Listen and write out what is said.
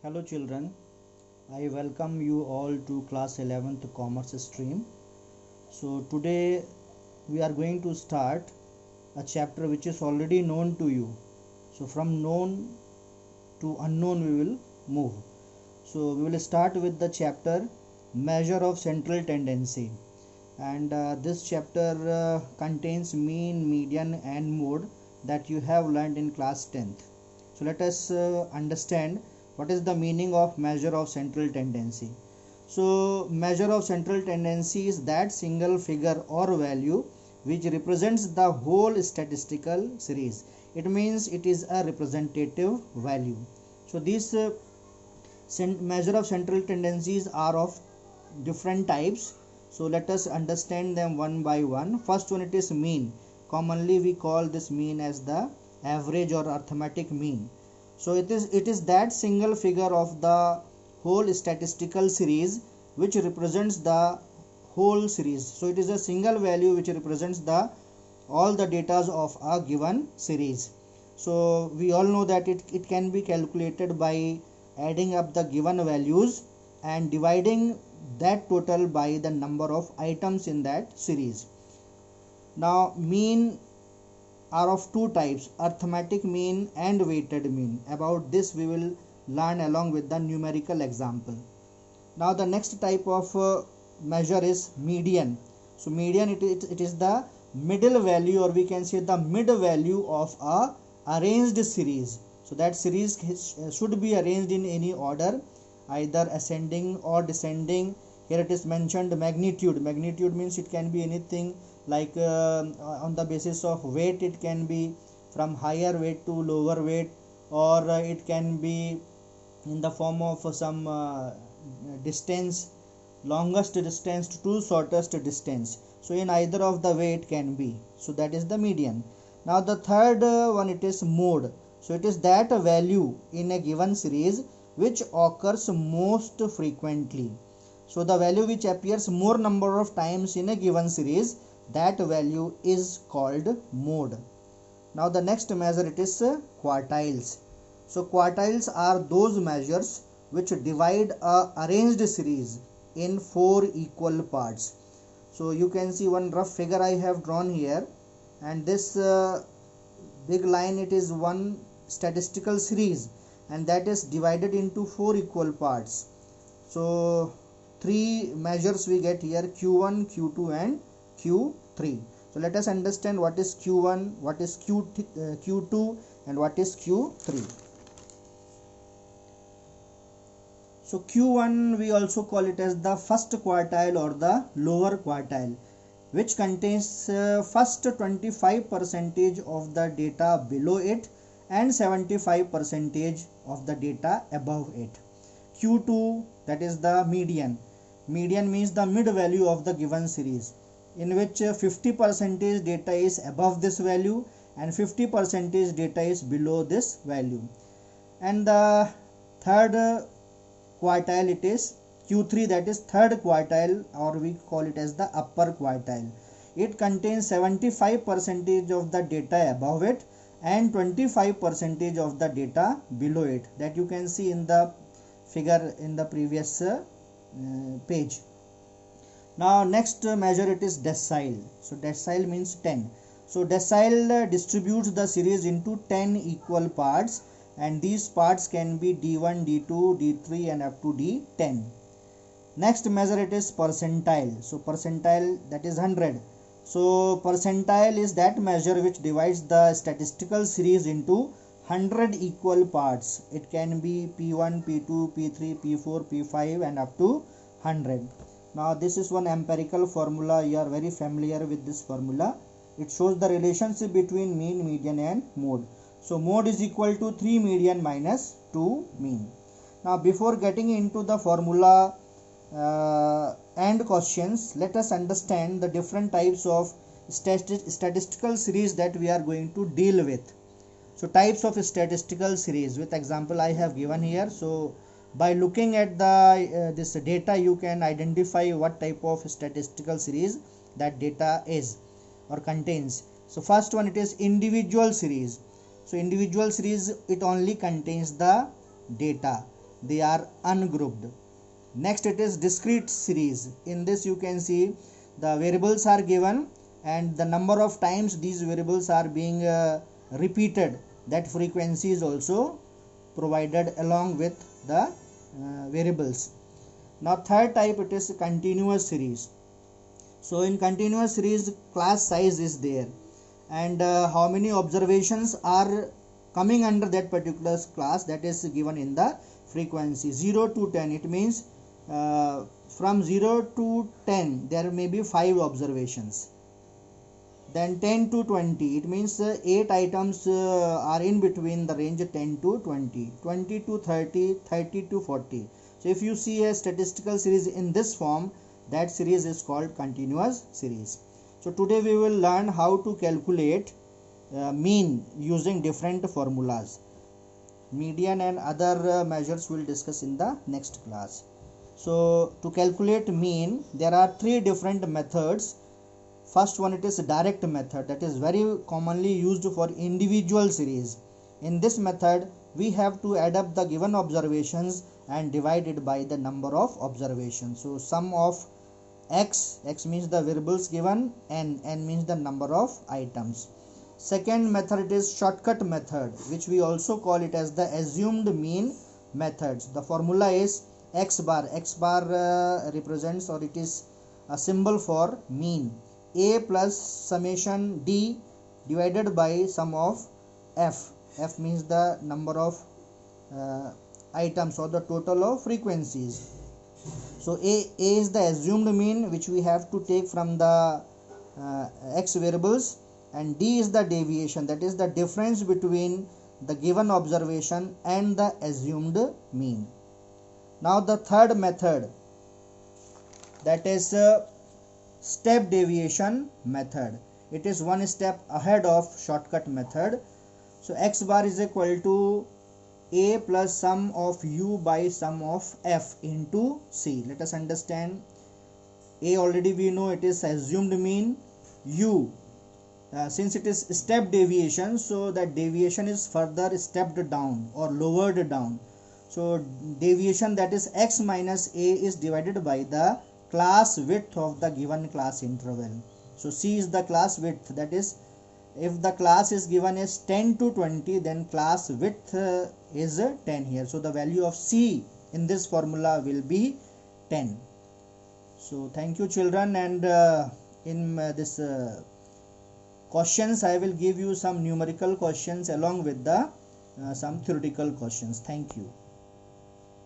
Hello children, I welcome you all to class 11th commerce stream. So today we are going to start a chapter which is already known to you. So from known to unknown we will move. So we will start with the chapter measure of central tendency, and this chapter contains mean, median and mode that you have learned in class 10th. So let us understand what is the meaning of measure of central tendency. So measure of central tendency is that single figure or value which represents the whole statistical series. It means it is a representative value. So these measure of central tendencies are of different types. So let us understand them one by one. First one, it is mean. Commonly we call this mean as the average or arithmetic mean. So it is that single figure of the whole statistical series which represents the whole series. So it is a single value which represents the all the data of a given series. So we all know that it can be calculated by adding up the given values and dividing that total by the number of items in that series. Now mean are of two types, arithmetic mean and weighted mean. About this we will learn along with the numerical example. Now the next type of measure is median. So median it is the middle value, or we can say the mid value of a arranged series. So that series should be arranged in any order, either ascending or descending. Here it is mentioned magnitude. Magnitude means it can be anything, like on the basis of weight it can be from higher weight to lower weight, or it can be in the form of some distance, longest distance to shortest distance. So in either of the way it can be. So that is the median. Now the third one, it is mode. So it is that value in a given series which occurs most frequently. So the value which appears more number of times in a given series, that value is called mode. Now the next measure, it is quartiles. So quartiles are those measures which divide a arranged series in 4 equal parts. So you can see one rough figure I have drawn here, and this big line, it is one statistical series, and that is divided into 4 equal parts. So three measures we get here, q1, q2 and q3. So let us understand what is q1, what is q2 and what is q3. So q1 we also call it as the first quartile or the lower quartile, which contains first 25% of the data below it and 75% of the data above it. q2, that is the median. Median means the mid value of the given series, in which 50% data is above this value and 50% data is below this value. And the third quartile, it is q3, that is third quartile, or we call it as the upper quartile. It contains 75% of the data above it and 25% of the data below it, that you can see in the figure in the previous page. Now next measure, it is decile. So decile means 10. So decile distributes the series into 10 equal parts, and these parts can be d1, d2, d3 and up to d10. Next measure, it is percentile. So percentile, that is 100. So percentile is that measure which divides the statistical series into 100 equal parts. It can be p1, p2, p3, p4, p5 and up to 100. Now this is one empirical formula. You are very familiar with this formula. It shows the relationship between mean, median and mode. So mode is equal to 3 median minus 2 mean. Now before getting into the formula and questions, let us understand the different types of statistical series that we are going to deal with. So types of statistical series, with example I have given here. So by looking at the this data, you can identify what type of statistical series that data is or contains. So first one, it is individual series. So individual series, it only contains the data. they are ungrouped. Next it is discrete series. In this you can see the variables are given and the number of times these variables are being repeated, that frequency is also provided along with the variables. Now third type, it is continuous series. So in continuous series, class size is there, and how many observations are coming under that particular class, that is given in the frequency. 0 to 10, it means from 0 to 10 there may be 5 observations. Then 10 to 20, it means 8 items are in between the range 10 to 20, 20 to 30, 30 to 40. So if you see a statistical series in this form, that series is called continuous series. So today we will learn how to calculate mean using different formulas. Median and other measures we will discuss in the next class. So to calculate mean, there are 3 different methods. First one, it is direct method, that is very commonly used for individual series. In this method we have to add up the given observations and divide it by the number of observations. So sum of x means the variables given, and n means the number of items. Second method, it is shortcut method, which we also call it as the assumed mean methods. The formula is x bar. X bar represents, or it is a symbol for mean. A plus summation d divided by sum of f. F means the number of items or the total of frequencies. So A is the assumed mean, which we have to take from the x variables, and D is the deviation, that is the difference between the given observation and the assumed mean. Now the third method, that is step deviation method. It is one step ahead of shortcut method. So x bar is equal to a plus sum of u by sum of f into c. Let us understand. A already we know, it is assumed mean. U, since it is step deviation, so that deviation is further stepped down or lowered down. So deviation, that is x minus a, is divided by the class width of the given class interval. So c is the class width, that is, if the class is given as 10 to 20, then class width is 10 here. So the value of c in this formula will be 10. So thank you children, and in this questions I will give you some numerical questions along with the some theoretical questions. Thank you.